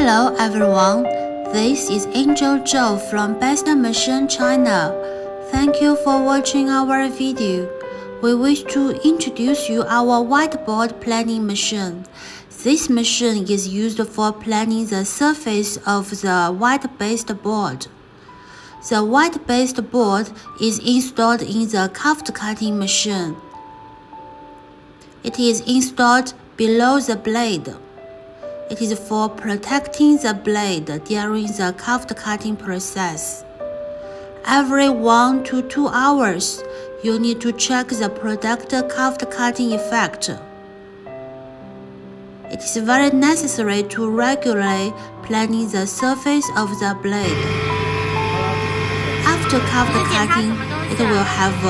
Hello everyone, this is Angel Zhou from BESTA Machine China. Thank you for watching our video. We wish to introduce you our whiteboard planing machine. This machine is used for planing the surface of the white-based board. The white-based board is installed in the curved cutting machine. It is installed below the blade. It is for protecting the blade during the curved cutting process. Every 1 to 2 hours, you need to check the product curved cutting effect. It is very necessary to regularly planing the surface of the blade. After curved cutting, it will have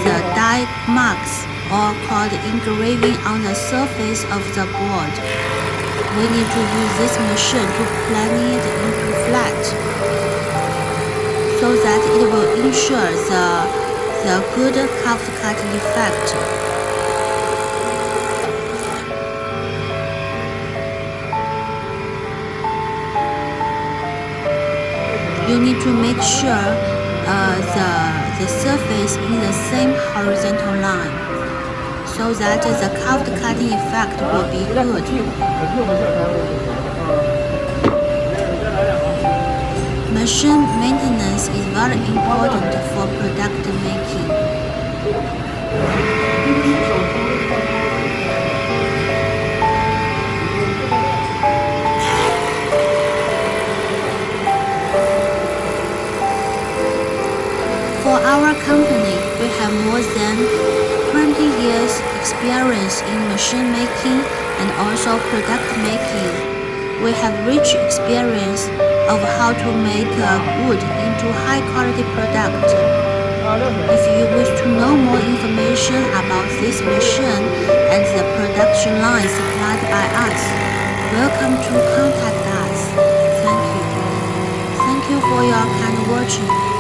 the die marks or called engraving on the surface of the board. We need to use this machine to plan it into flat, so that it will ensure the good curved cutting effect. You need to make sure the surface in the same horizontal line, so that the curved cutting effect will be good. Machine maintenance is very important for product making. For our company, we have more than 20 years experience in machine making and also product making. We have rich experience of how to make wood into high quality product. If you wish to know more information about this machine and the production line supplied by us, welcome to contact us. Thank you. Thank you for your kind watching.